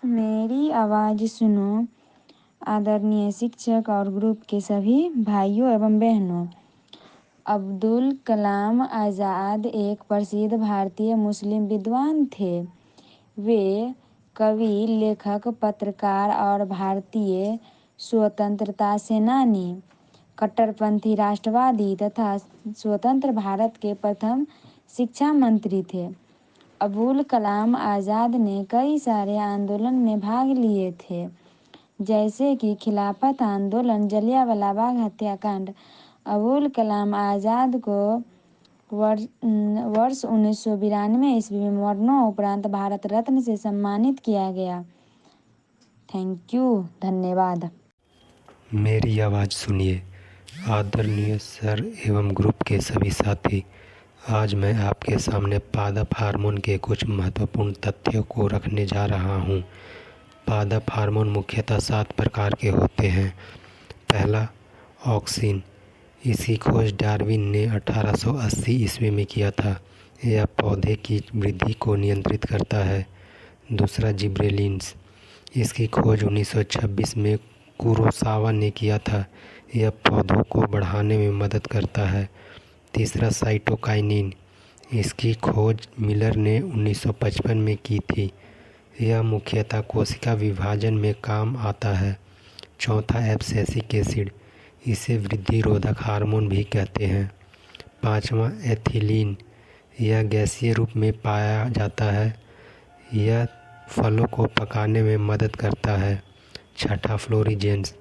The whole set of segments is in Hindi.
मेरी आवाज़ सुनो। आदरणीय शिक्षक और ग्रुप के सभी भाइयों एवं बहनों, अब्दुल कलाम आज़ाद एक प्रसिद्ध भारतीय मुस्लिम विद्वान थे। वे कवि, लेखक, पत्रकार और भारतीय स्वतंत्रता सेनानी, कट्टरपंथी राष्ट्रवादी तथा स्वतंत्र भारत के प्रथम शिक्षा मंत्री थे। अबुल कलाम आज़ाद ने कई सारे आंदोलन में भाग लिए थे, जैसे कि खिलाफत आंदोलन, जलियांवाला बाग हत्याकांड। अबुल कलाम आज़ाद को वर्ष 1992 ईस्वी में मरणोपरांत भारत रत्न से सम्मानित किया गया। थैंक यू, धन्यवाद। मेरी आवाज़ सुनिए। आदरणीय सर एवं ग्रुप के सभी साथी, आज मैं आपके सामने पादप हार्मोन के कुछ महत्वपूर्ण तथ्यों को रखने जा रहा हूँ। पादप हार्मोन मुख्यतः 7 प्रकार के होते हैं। पहला, ऑक्सिन। इसकी खोज डार्विन ने 1880 ईस्वी में किया था। यह पौधे की वृद्धि को नियंत्रित करता है। दूसरा, जिब्रेलिन्स। इसकी खोज 1926 में कुरोसावा ने किया था। यह पौधों को बढ़ाने में मदद करता है। तीसरा, साइटोकाइनिन। इसकी खोज मिलर ने 1955 में की थी। यह मुख्यतः कोशिका विभाजन में काम आता है। चौथा, एब्सिसिक एसिड। इसे वृद्धि रोधक हार्मोन भी कहते हैं। पांचवा, एथिलीन। यह गैसीय रूप में पाया जाता है। यह फलों को पकाने में मदद करता है। छठा, फ्लोरिजेंस।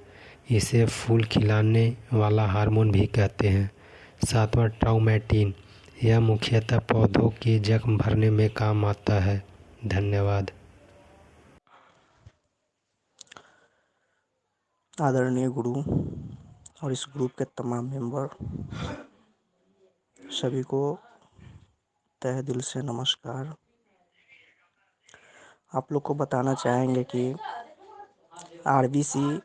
इसे फूल खिलाने वाला हार्मोन भी कहते हैं। सातवां, ट्राउमेटिन। यह मुख्यतः पौधों के जख्म भरने में काम आता है। धन्यवाद। आदरणीय गुरु और इस ग्रुप के तमाम मेंबर, सभी को तहे दिल से नमस्कार। आप लोग को बताना चाहेंगे कि आरबीसी,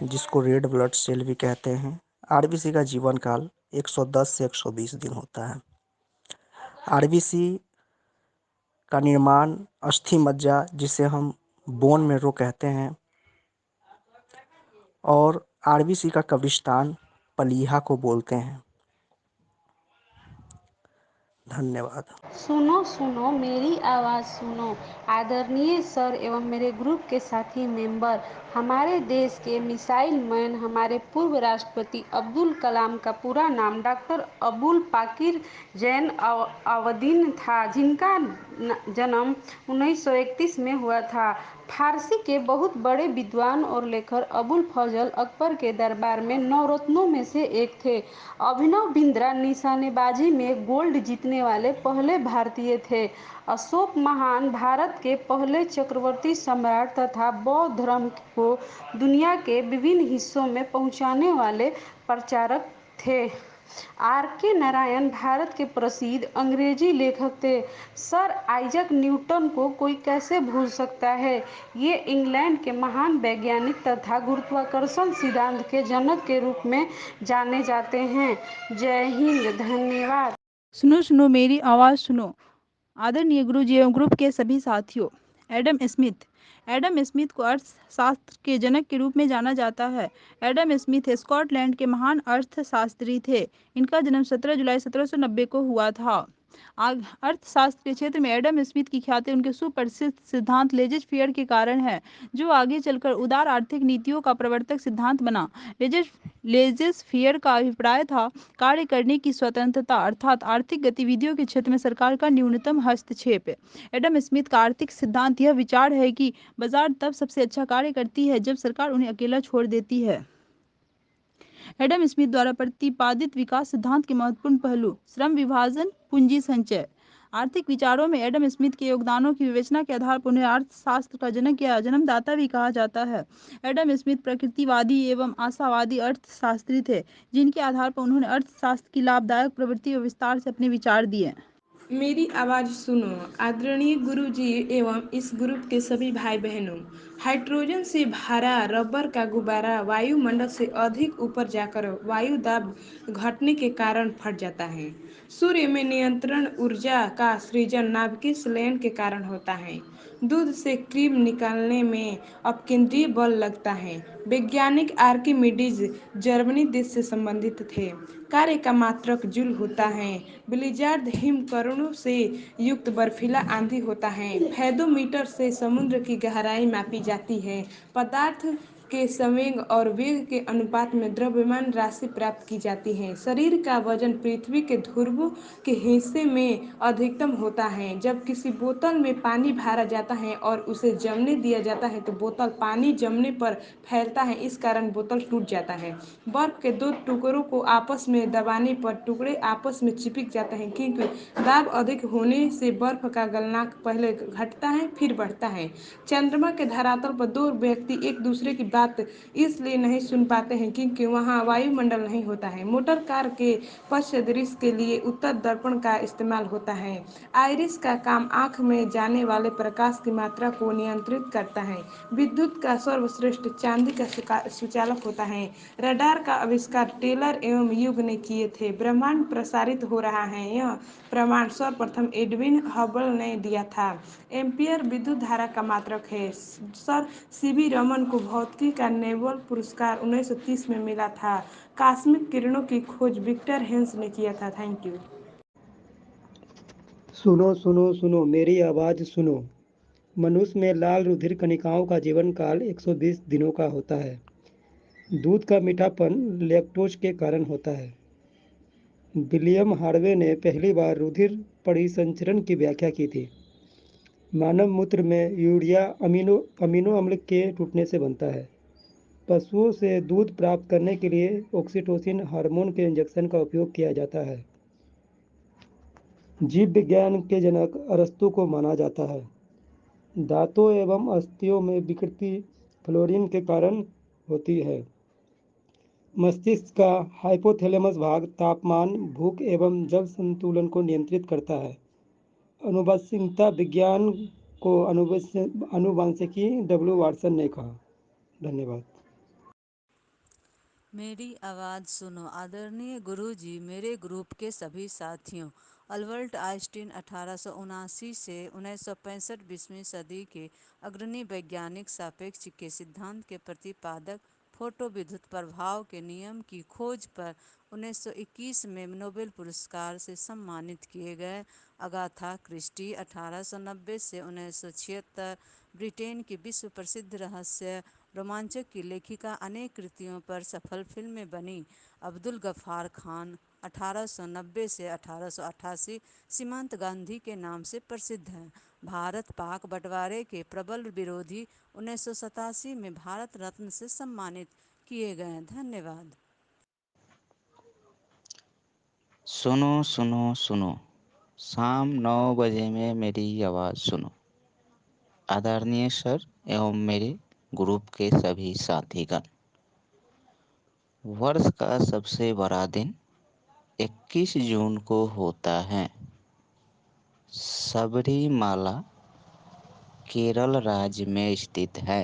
जिसको रेड ब्लड सेल भी कहते हैं, आरबीसी का जीवन काल 110 से 120 दिन होता है। आरबीसी का निर्माण अस्थि मज्जा, जिसे हम बोन मैरो कहते हैं, और आरबीसी का कब्रिस्तान पलीहा को बोलते हैं। धन्यवाद। सुनो सुनो मेरी आवाज़ सुनो। आदरणीय सर एवं मेरे ग्रुप के साथी मेंबर, हमारे देश के मिसाइल मैन, हमारे पूर्व राष्ट्रपति अब्दुल कलाम का पूरा नाम डॉक्टर अबुल पाकिर जैन अवदीन था, जिनका जन्म 1931 में हुआ था। फारसी के बहुत बड़े विद्वान और लेखक अबुल फजल अकबर के दरबार में 9 रत्नों में से एक थे। अभिनव बिंद्रा निशानेबाजी में गोल्ड जीतने वाले पहले भारतीय थे। अशोक महान भारत के पहले चक्रवर्ती सम्राट तथा बौद्ध धर्म को दुनिया के विभिन्न हिस्सों में पहुंचाने वाले प्रचारक थे। आर.के. नारायण भारत के प्रसिद्ध अंग्रेजी लेखक थे। सर आइजक न्यूटन को कोई कैसे भूल सकता है। ये इंग्लैंड के महान वैज्ञानिक तथा गुरुत्वाकर्षण सिद्धांत के जनक के रूप में जाने जाते हैं। जय हिंद, धन्यवाद। सुनो सुनो मेरी आवाज़ सुनो। आदरणीय गुरुजी एवं ग्रुप के सभी साथियों, एडम स्मिथ। एडम स्मिथ को अर्थशास्त्र के जनक के रूप में जाना जाता है। एडम स्मिथ स्कॉटलैंड के महान अर्थशास्त्री थे। इनका जन्म 17 जुलाई 1790 को हुआ था। अर्थशास्त्र के क्षेत्र में एडम स्मिथ की ख्याति उनके सुप्रसिद्ध सिद्धांत लेजिस फेयर के कारण है, जो आगे चलकर उदार आर्थिक नीतियों का प्रवर्तक सिद्धांत बना। लेजिस फेयर का अभिप्राय था कार्य करने की स्वतंत्रता, अर्थात आर्थिक गतिविधियों के क्षेत्र में सरकार का न्यूनतम हस्तक्षेप। एडम स्मिथ का आर्थिक सिद्धांत यह विचार है कि बाजार तब सबसे अच्छा कार्य करती है जब सरकार उन्हें अकेला छोड़ देती है। एडम स्मिथ द्वारा प्रतिपादित विकास सिद्धांत के महत्वपूर्ण पहलू: श्रम विभाजन, पूंजी संचय। आर्थिक विचारों में एडम स्मिथ के योगदानों की विवेचना के आधार पर उन्हें अर्थशास्त्र का जनक या जन्मदाता भी कहा जाता है। एडम स्मिथ प्रकृतिवादी एवं आशावादी अर्थशास्त्री थे, जिनके आधार पर उन्होंने अर्थशास्त्र की लाभदायक प्रवृत्ति व विस्तार से अपने विचार दिए। मेरी आवाज़ सुनो। आदरणीय गुरुजी एवं इस ग्रुप के सभी भाई बहनों, हाइड्रोजन से भरा रबर का गुब्बारा वायुमंडल से अधिक ऊपर जाकर वायु दाब घटने के कारण फट जाता है। सूर्य में नियंत्रण ऊर्जा का सृजन नाभिकीय संलयन के कारण होता है। दूध से क्रीम निकालने में अपकेंद्रीय बल लगता है। वैज्ञानिक आर्किमिडीज जर्मनी देश से संबंधित थे। कार्य का मात्रक जूल होता है। ब्लिजार्ड हिमकणों से युक्त बर्फीला आंधी होता है। फेदोमीटर से समुद्र की गहराई मापी जाती है। पदार्थ के संवेग और वेग के अनुपात में द्रव्यमान राशि प्राप्त की जाती है। शरीर का वजन पृथ्वी के ध्रुव के हिस्से में अधिकतम होता है। जब किसी बोतल में पानी भरा जाता है और उसे जमने दिया जाता है तो बोतल पानी जमने पर फैलता है, इस कारण बोतल टूट जाता है। बर्फ के दो टुकड़ों को आपस में दबाने पर टुकड़े आपस में चिपक जाते हैं, क्योंकि दाब अधिक होने से बर्फ का गलनांक पहले घटता है फिर बढ़ता है। चंद्रमा के धरातल पर दो व्यक्ति एक दूसरे की बात इसलिए नहीं सुन पाते हैं क्योंकि वहाँ वायुमंडल नहीं होता है। मोटर कार के पश्च दृश्य के लिए उत्तर दर्पण का इस्तेमाल होता है। आइरिस का काम आँख में जाने वाले प्रकाश की मात्रा को नियंत्रित करता है। विद्युत का सर्वश्रेष्ठ चांदी का सुचालक होता है। रडार का आविष्कार टेलर एवं युग ने किए थे। ब्रह्मांड प्रसारित हो रहा है, यह प्रमाण सर्वप्रथम एडविन हबल ने दिया था। एम्पियर विद्युत धारा का मात्रक है। सर सीवी रमन को भौतिकी का नोबेल पुरस्कार 1930 में मिला था। कॉस्मिक किरणों की खोज विक्टर हेंस ने किया था। Thank you. सुनो सुनो सुनो मेरी आवाज़ सुनो। मनुष्य में लाल रुधिर कणिकाओं का जीवन काल 120 दिनों का होता है। दूध का मीठापन लैक्टोज के कारण होता है। विलियम हार्वे ने पहली बार रुधिर परिसंचरण की व्याख्या की थी। मानव मूत्र में यूरिया अमीनो अम्ल के टूटने से बनता है। पशुओं से दूध प्राप्त करने के लिए ऑक्सीटोसिन हार्मोन के इंजेक्शन का उपयोग किया जाता है। जीव विज्ञान के जनक अरस्तु को माना जाता है। दांतों एवं अस्थियों में विकृति फ्लोरीन के कारण होती है। मस्तिष्क का हाइपोथैलेमस भाग तापमान, भूख एवं जल संतुलन को नियंत्रित करता है। आनुवंशिकता विज्ञान को आनुवंशिकी डब्ल्यू वाटसन ने कहा। धन्यवाद। मेरी आवाज़ सुनो। आदरणीय गुरुजी, मेरे ग्रुप के सभी साथियों, अल्बर्ट आइंस्टीन 1879 से 1965 20वीं सदी के अग्रणी वैज्ञानिक सापेक्ष के सिद्धांत के प्रतिपादक, फोटो विद्युत प्रभाव के नियम की खोज पर 1921 में नोबेल पुरस्कार से सम्मानित किए गए। अगाथा क्रिस्टी 1890 से 1976 ब्रिटेन की विश्व प्रसिद्ध रहस्य रोमांचक की लेखिका, अनेक कृतियों पर सफल फिल्में बनी। अब्दुल गफ्फार खान 1890 से 1888 सीमांत गांधी के नाम से प्रसिद्ध हैं। भारत पाक बंटवारे के प्रबल विरोधी 1987 में भारत रत्न से सम्मानित किए गए। धन्यवाद। सुनो सुनो सुनो, शाम 9 बजे में मेरी आवाज़ सुनो। आदरणीय सर एवं मेरे ग्रुप के सभी साथीगण, वर्ष का सबसे बड़ा दिन 21 जून को होता है। सबरीमाला केरल राज्य में स्थित है।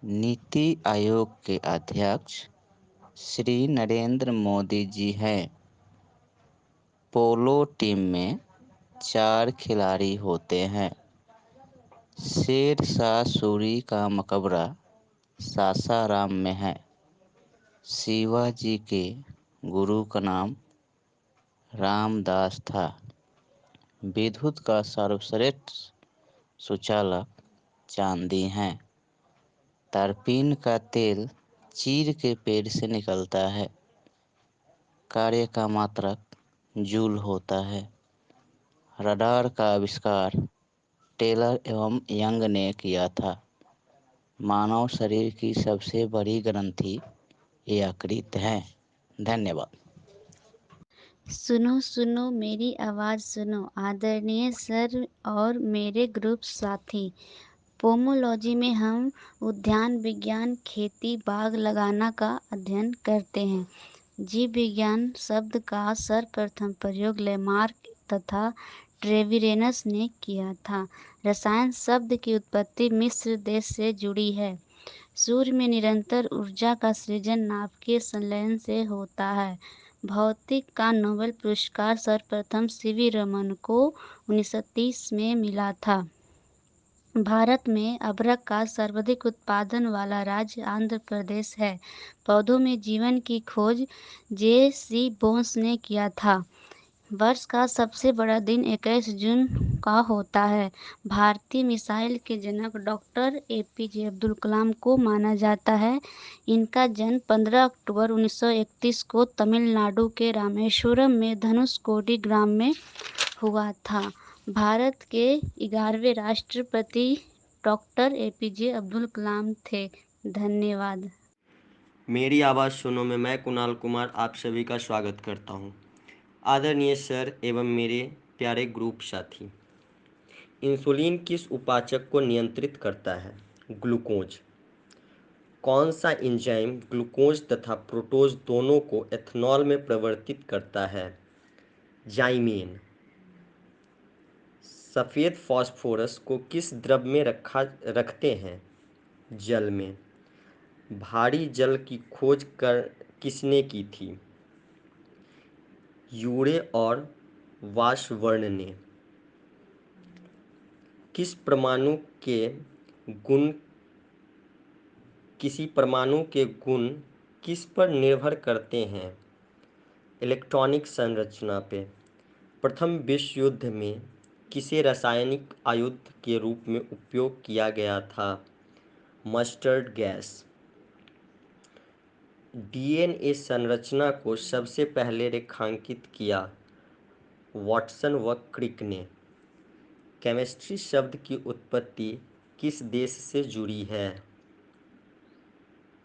नीति आयोग के अध्यक्ष श्री नरेंद्र मोदी जी हैं। पोलो टीम में 4 खिलाड़ी होते हैं। शेर शाह सूरी का मकबरा सासाराम में है। शिवाजी के गुरु का नाम रामदास था। विद्युत का सर्वश्रेष्ठ सुचालक चांदी है। तरपीन का तेल चीड़ के पेड़ से निकलता है। कार्य का मात्रक जूल होता है। रडार का आविष्कार टेलर एवं यंग ने किया था। मानव शरीर की सबसे बड़ी ग्रंथि यकृत है। धन्यवाद। सुनो सुनो मेरी आवाज़ सुनो। आदरणीय सर और मेरे ग्रुप साथी, पोमोलॉजी में हम उद्यान विज्ञान, खेती, बाग लगाना का अध्ययन करते हैं। जीव विज्ञान शब्द का सर्वप्रथम प्रयोग लेमार्क तथा ट्रेविरेनस ने किया था। रसायन शब्द की उत्पत्ति मिस्र देश से जुड़ी है। सूर्य में निरंतर ऊर्जा का सृजन नाभिकीय संलयन से होता है। भौतिक का नोबेल पुरस्कार सर्वप्रथम सीवी रमन को 1930 में मिला था। भारत में अदरक का सर्वाधिक उत्पादन वाला राज्य आंध्र प्रदेश है। पौधों में जीवन की खोज जे.सी. बोस ने किया था। वर्ष का सबसे बड़ा दिन 21 जून का होता है। भारतीय मिसाइल के जनक डॉक्टर एपीजे अब्दुल कलाम को माना जाता है। इनका जन्म 15 अक्टूबर 1931 को तमिलनाडु के रामेश्वरम में धनुषकोडी ग्राम में हुआ था। भारत के 11वें राष्ट्रपति डॉक्टर एपीजे अब्दुल कलाम थे। धन्यवाद। मेरी आवाज़ सुनो में मैं कुणाल कुमार आप सभी का स्वागत करता हूँ। आदरणीय सर एवं मेरे प्यारे ग्रुप साथी, इंसुलिन किस उपापचय को नियंत्रित करता है? ग्लूकोज। कौन सा एंजाइम ग्लूकोज तथा फ्रुक्टोज दोनों को एथेनॉल में परिवर्तित करता है? जाइमीन। सफ़ेद फास्फोरस को किस द्रव में रखते हैं? जल में। भारी जल की खोज किसने की थी? यूरे और वाशबर्न ने। किसी परमाणु के गुण किस पर निर्भर करते हैं? इलेक्ट्रॉनिक संरचना पे। प्रथम विश्व युद्ध में किसे रासायनिक आयुध के रूप में उपयोग किया गया था? Mustard gas. डीएनए संरचना को सबसे पहले रेखांकित किया वाटसन व क्रिक ने। केमिस्ट्री शब्द की उत्पत्ति किस देश से जुड़ी है?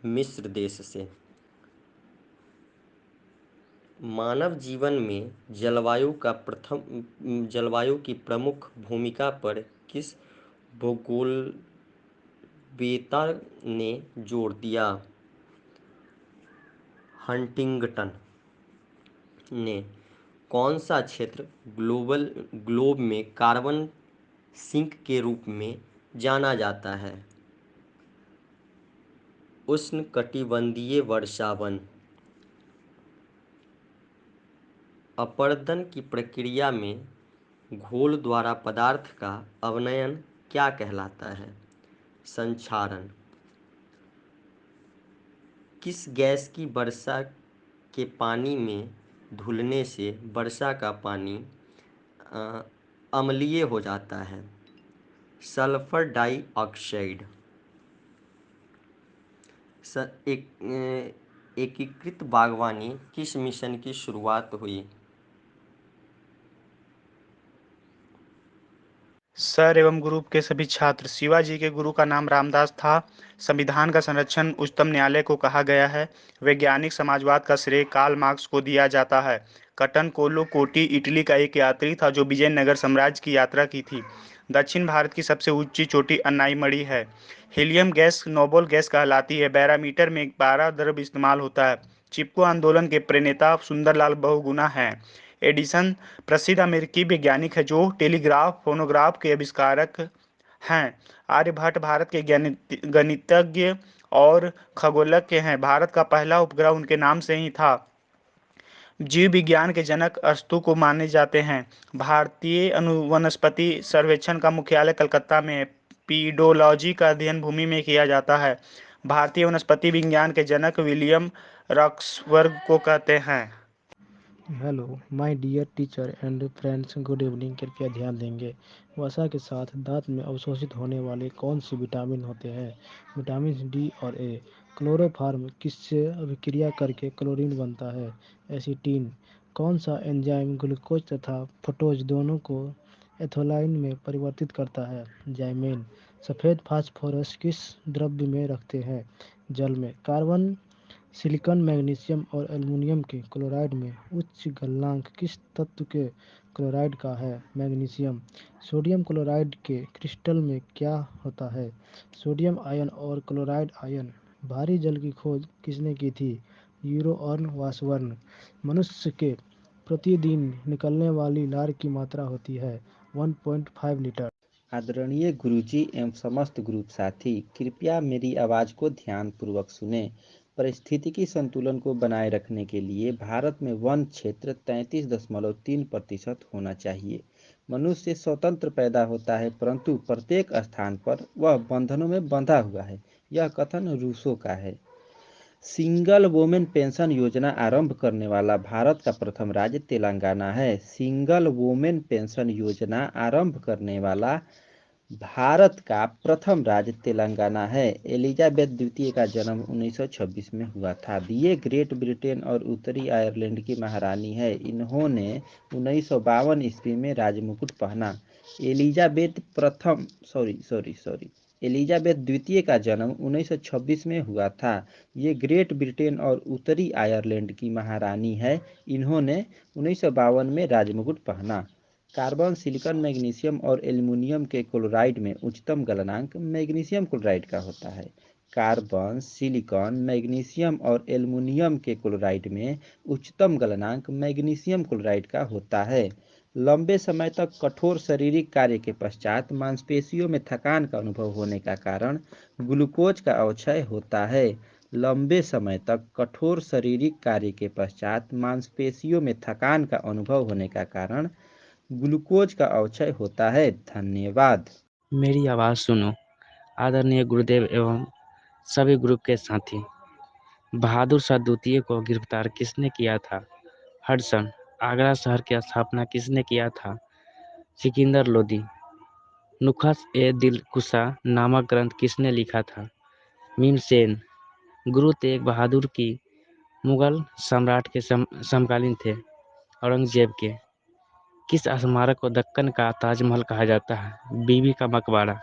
मिस्र देश से। मानव जीवन में जलवायु की प्रमुख भूमिका पर किस भूगोलवेत्ता ने जोर दिया? हंटिंगटन ने। कौन सा क्षेत्र ग्लोब में कार्बन सिंक के रूप में जाना जाता है? उष्णकटिबंधीय वर्षावन। अपरदन की प्रक्रिया में घोल द्वारा पदार्थ का अवनयन क्या कहलाता है? संक्षारण। किस गैस की वर्षा के पानी में धुलने से वर्षा का पानी अम्लीय हो जाता है? Sulphur dioxide. एकीकृत बागवानी किस मिशन की शुरुआत हुई? सर एवं ग्रुप के सभी छात्र, शिवाजी के गुरु का नाम रामदास था। संविधान का संरक्षण उच्चतम न्यायालय को कहा गया है। वैज्ञानिक समाजवाद का श्रेय कार्ल मार्क्स को दिया जाता है। कटन कोल्लो कोटी इटली का एक यात्री था जो विजयनगर साम्राज्य की यात्रा की थी। दक्षिण भारत की सबसे ऊंची चोटी अन्नाईमढ़ी है। हीलियम गैस नोबल गैस कहलाती है। बैरामीटर में 12 द्रव्य इस्तेमाल होता है। चिपको आंदोलन के प्रणेता सुंदरलाल बहुगुणा हैं। एडिसन प्रसिद्ध अमेरिकी वैज्ञानिक है जो टेलीग्राफ फोनोग्राफ के आविष्कारक हैं। आर्यभट्ट भारत के गणितज्ञ और खगोलज्ञ हैं। भारत का पहला उपग्रह उनके नाम से ही था। जीव विज्ञान के जनक अरस्तू को माने जाते हैं। भारतीय वनस्पति सर्वेक्षण का मुख्यालय कलकत्ता में है। पीडोलॉजी का अध्ययन भूमि में किया जाता है। भारतीय वनस्पति विज्ञान के जनक विलियम रॉक्सबर्ग को कहते हैं। Hello my dear teacher and friends, good evening. कृपया ध्यान देंगे। वसा के साथ दांत में अवशोषित होने वाले कौन से विटामिन होते हैं? विटामिन डी और ए। क्लोरोफॉर्म किससे अभिक्रिया करके क्लोरीन बनता है? एसीटीन। कौन सा एंजाइम ग्लूकोज तथा फ्रुक्टोज दोनों को एथोलाइन में परिवर्तित करता है? जाइमीन। सफ़ेद फास्फोरस किस द्रव्य में रखते हैं? जल में। कार्बन, सिलिकॉन, मैग्नीशियम और एल्युमिनियम के क्लोराइड में उच्च गलनांक किस तत्व के क्लोराइड का है? मैग्नीशियम। सोडियम क्लोराइड के क्रिस्टल में क्या होता है? सोडियम आयन और क्लोराइड आयन। भारी जल की खोज किसने की थी? यूरो और वाशबर्न। मनुष्य के प्रतिदिन निकलने वाली लार की मात्रा होती है 1.5 लीटर। आदरणीय गुरुजी एवं समस्त ग्रुप साथी, कृपया मेरी आवाज़ को ध्यानपूर्वक सुने। परिस्थितिकी संतुलन को बनाए रखने के लिए भारत में वन क्षेत्र 33.3% होना चाहिए। मनुष्य स्वतंत्र पैदा होता है, परंतु प्रत्येक स्थान पर वह बंधनों में बंधा हुआ है। यह कथन रूसो का है। सिंगल वुमेन पेंशन योजना आरंभ करने वाला भारत का प्रथम राज्य तेलंगाना है। सिंगल वुमेन पेंशन योजना आरंभ करने वाला भारत का प्रथम राज्य तेलंगाना है। एलिजाबेथ द्वितीय का जन्म 1926 में हुआ था। ये ग्रेट ब्रिटेन और उत्तरी आयरलैंड की महारानी है। इन्होंने 1952 ईस्वी में राजमुकुट पहना। एलिजाबेथ द्वितीय का जन्म 1926 में हुआ था। ये ग्रेट ब्रिटेन और उत्तरी आयरलैंड की महारानी है। इन्होंने 1952 में राजमुकुट पहना। कार्बन, सिलिकॉन, मैग्नीशियम और एल्युमिनियम के क्लोराइड में उच्चतम गलनांक मैग्नीशियम क्लोराइड का होता है। कार्बन, सिलिकॉन, मैग्नीशियम और एल्युमिनियम के क्लोराइड में उच्चतम गलनांक मैग्नीशियम क्लोराइड का होता है। लंबे समय तक कठोर शारीरिक कार्य के पश्चात मांसपेशियों में थकान का अनुभव होने का कारण ग्लूकोज का अवक्षय होता है। लंबे समय तक कठोर शारीरिक कार्य के पश्चात मांसपेशियों में थकान का अनुभव होने का कारण ग्लूकोज का अवक्षय होता है। धन्यवाद। मेरी आवाज़ सुनो। आदरणीय गुरुदेव एवं सभी ग्रुप के साथी, बहादुर शाह द्वितीय को गिरफ्तार किसने किया था? हडसन। आगरा शहर की स्थापना किसने किया था? सिकंदर लोदी। नुस्खत ए दिल कुशा नामक ग्रंथ किसने लिखा था? भीमसेन। गुरु तेग बहादुर की मुगल सम्राट के समकालीन थे। औरंगजेब के। किस स्मारक को दक्कन का ताजमहल कहा जाता है? बीबी का मकबरा।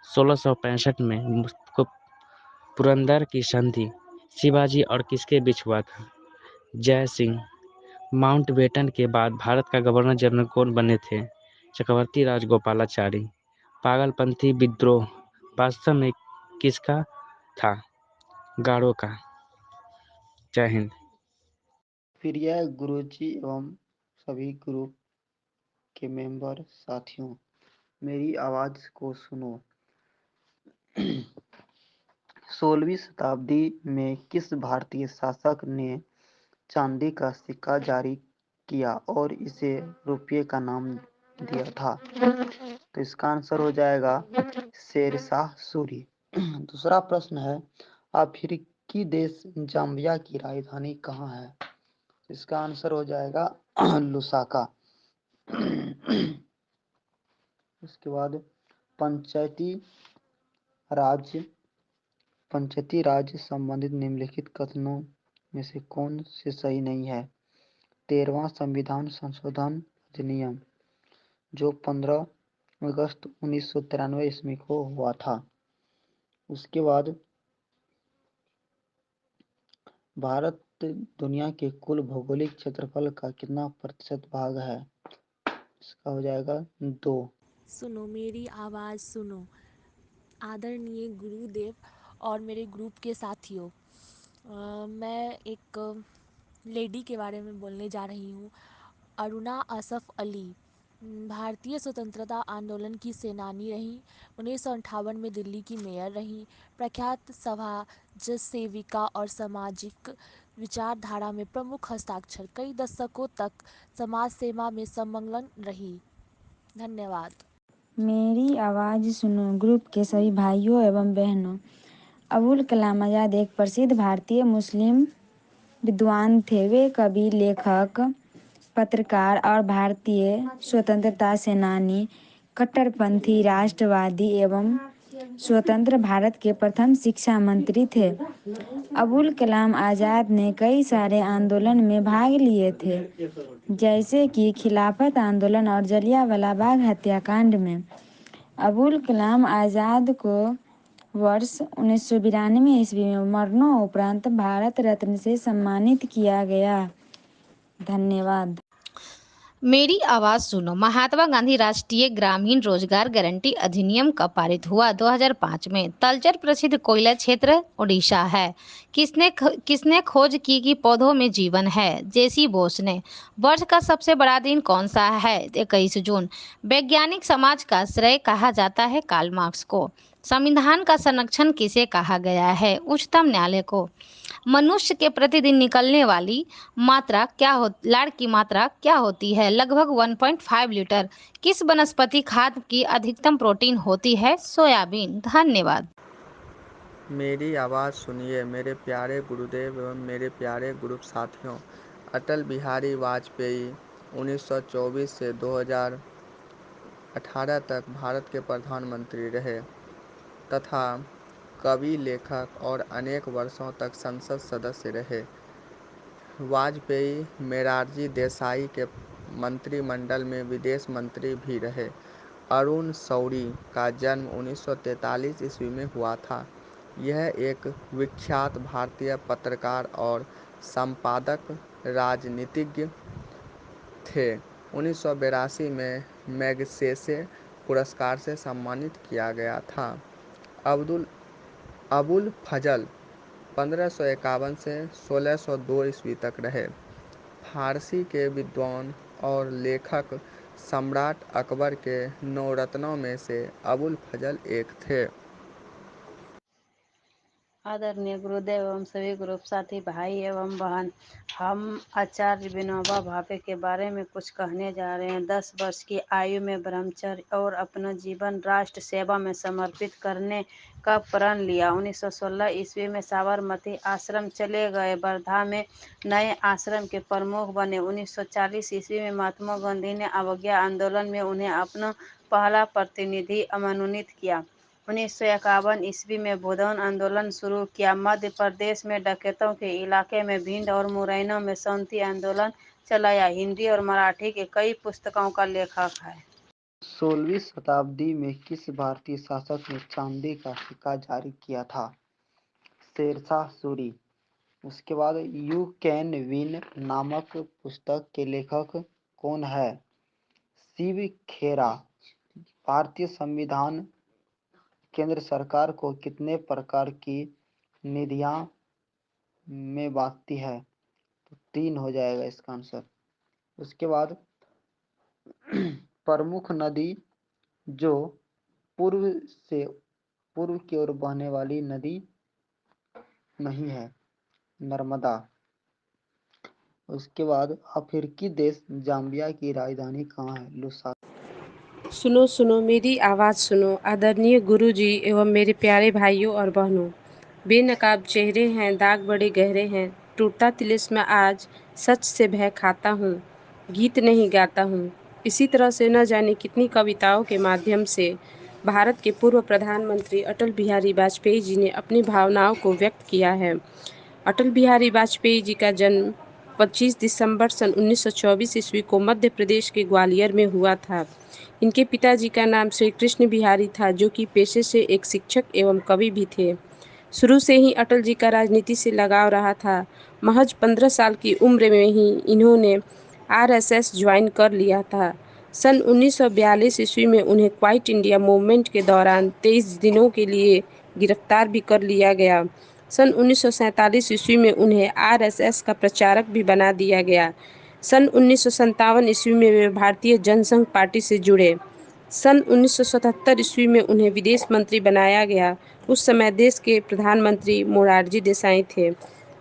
1665 में पुरंदर की संधि शिवाजी और किसके बीच हुआ था? जय सिंह। माउंटबेटन के बाद भारत का गवर्नर जनरल कौन बने थे? चक्रवर्ती राजगोपालाचारी। पागलपंथी विद्रोह वास्तव में किसका था? गाड़ों का। जय हिंद। प्रिय गुरुजी एवं सभी ग्रुप के मेंबर साथियों, मेरी आवाज़ को सुनो। 16वीं शताब्दी में किस भारतीय शासक ने चांदी का सिक्का जारी किया और इसे रुपये का नाम दिया था? तो इसका आंसर हो जाएगा शेरशाह सूरी। दूसरा प्रश्न है, अफ्रीकी देश जाम्बिया की राजधानी कहाँ है? इसका आंसर हो जाएगा लुसाका। उसके बाद पंचायती राज संबंधित निम्नलिखित कथनों में से कौन से सही नहीं है? 13वां संविधान संशोधन अधिनियम जो 15 अगस्त 1993 ईस्वी को हुआ था। उसके बाद भारत दुनिया के कुल भौगोलिक क्षेत्रफल का कितना प्रतिशत भाग है? इसका हो जाएगा 2। सुनो मेरी आवाज़ सुनो। आदरणीय गुरुदेव और मेरे ग्रुप के साथियों, मैं एक लेडी के बारे में बोलने जा रही हूँ। अरुणा असफ अली भारतीय स्वतंत्रता आंदोलन की सेनानी रहीं। 1958 में दिल्ली की मेयर रहीं। प्रख्यात समाज सेविका और सामाजिक विचारधारा में प्रमुख हस्ताक्षर। कई दशकों तक समाज सेवा में संलग्न रही। धन्यवाद। मेरी आवाज़ सुनो ग्रुप के सभी भाइयों एवं बहनों, अबुल कलाम आज़ाद एक प्रसिद्ध भारतीय मुस्लिम विद्वान थे। वे कवि, लेखक, पत्रकार और भारतीय स्वतंत्रता सेनानी, कट्टरपंथी राष्ट्रवादी एवं स्वतंत्र भारत के प्रथम शिक्षा मंत्री थे। अबुल कलाम आज़ाद ने कई सारे आंदोलन में भाग लिए थे, जैसे कि खिलाफत आंदोलन और जलियांवाला बाग हत्याकांड में। अबुल कलाम आज़ाद को वर्ष 1992 ईस्वी में मरणोपरांत भारत रत्न से सम्मानित किया गया। धन्यवाद। मेरी आवाज़ सुनो। महात्मा गांधी राष्ट्रीय ग्रामीण रोजगार गारंटी अधिनियम कब पारित हुआ? 2005 में। तलचर प्रसिद्ध कोयला क्षेत्र ओडिशा है। किसने खोज की कि पौधों में जीवन है? जेसी बोस ने। वर्ष का सबसे बड़ा दिन कौन सा है? 21 जून। वैज्ञानिक समाज का श्रेय कहा जाता है कार्ल मार्क्स को। संविधान का संरक्षण किसे कहा गया है? उच्चतम न्यायालय को। मनुष्य के प्रतिदिन निकलने वाली लार की मात्रा क्या होती है? लगभग 1.5 लीटर। किस वनस्पति खाद्य की अधिकतम प्रोटीन होती है? सोयाबीन। धन्यवाद। मेरी आवाज़ सुनिए मेरे प्यारे गुरुदेव एवं मेरे प्यारे ग्रुप साथियों। अटल बिहारी वाजपेयी 1924 से 2018 तक भारत के प्रधानमंत्री रहे तथा कवि, लेखक और अनेक वर्षों तक संसद सदस्य रहे। वाजपेयी मोरारजी देसाई के मंत्रिमंडल में विदेश मंत्री भी रहे। अरुण शौरी का जन्म 1943 ईस्वी में हुआ था। यह एक विख्यात भारतीय पत्रकार और संपादक राजनीतिज्ञ थे। 1982 में मैगसेसे पुरस्कार से सम्मानित किया गया था। अबुल फजल 1551 से 1602 ईस्वी तक रहे। फारसी के विद्वान और लेखक सम्राट अकबर के 9 रत्नों में से अबुल फजल एक थे। आदरणीय गुरुदेव एवं सभी ग्रुप साथी भाई एवं बहन, हम आचार्य विनोबा भावे के बारे में कुछ कहने जा रहे हैं। 10 वर्ष की आयु में ब्रह्मचर्य और अपना जीवन राष्ट्र सेवा में समर्पित करने का प्रण लिया। 1916 ईस्वी में साबरमती आश्रम चले गए। वर्धा में नए आश्रम के प्रमुख बने। 1940 ईस्वी में महात्मा गांधी ने अवज्ञा आंदोलन में उन्हें अपना पहला प्रतिनिधि मनोनीत किया। 1951 ईस्वी में बौद्ध आंदोलन शुरू किया। मध्य प्रदेश में डकैतों के इलाके में भिंड और मुरैना में शांति आंदोलन चलाया। हिंदी और मराठी के कई पुस्तकों का लेखक है। 16वीं शताब्दी में किस भारतीय शासक ने चांदी का सिक्का जारी किया था? शेरशाह सूरी। उसके बाद यू कैन विन नामक पुस्तक के लेखक कौन है? शिव खेरा। भारतीय संविधान केंद्र सरकार को कितने प्रकार की निधियां में बांटती है? तो 3 हो जाएगा इसका आंसर। उसके बाद प्रमुख नदी जो पूर्व की ओर बहने वाली नदी नहीं है, नर्मदा। उसके बाद अफ्रीकी देश जाम्बिया की राजधानी कहाँ है? लुसाका। सुनो सुनो मेरी आवाज़ सुनो। आदरणीय गुरुजी एवं मेरे प्यारे भाइयों और बहनों, बेनकाब चेहरे हैं, दाग बड़े गहरे हैं, टूटता तिलिस्म आज सच से भय खाता हूँ, गीत नहीं गाता हूँ। इसी तरह से न जाने कितनी कविताओं के माध्यम से भारत के पूर्व प्रधानमंत्री अटल बिहारी वाजपेयी जी ने अपनी भावनाओं को व्यक्त किया है। अटल बिहारी वाजपेयी जी का जन्म 25 दिसंबर सन 1924 ईस्वी को मध्य प्रदेश के ग्वालियर में हुआ था। इनके पिताजी का नाम श्री कृष्ण बिहारी था, जो कि पेशे से एक शिक्षक एवं कवि भी थे। शुरू से ही अटल जी का राजनीति से लगाव रहा था। महज 15 साल की उम्र में ही इन्होंने आरएसएस ज्वाइन कर लिया था। सन 1942 ईस्वी में उन्हें क्वाइट इंडिया मूवमेंट के दौरान 23 दिनों के लिए गिरफ्तार भी कर लिया गया। सन 1947 ईस्वी में उन्हें आरएसएस का प्रचारक भी बना दिया गया। सन 1957 ईस्वी में वे भारतीय जनसंघ पार्टी से जुड़े। सन 1977 ईस्वी में उन्हें विदेश मंत्री बनाया गया। उस समय देश के प्रधानमंत्री मोरारजी देसाई थे।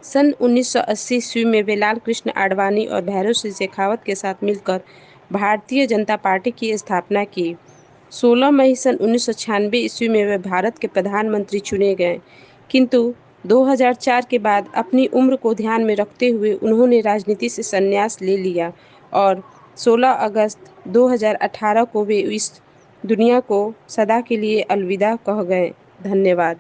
सन 1980 ईस्वी में वे लाल कृष्ण आडवाणी और भैरों सिंह शेखावत के साथ मिलकर भारतीय जनता पार्टी की स्थापना की। 16 मई सन 1996 ईस्वी में वे भारत के प्रधानमंत्री चुने गए, किंतु 2004 के बाद अपनी उम्र को ध्यान में रखते हुए उन्होंने राजनीति से संन्यास ले लिया और 16 अगस्त 2018 को वे इस दुनिया को सदा के लिए अलविदा कह गए। धन्यवाद।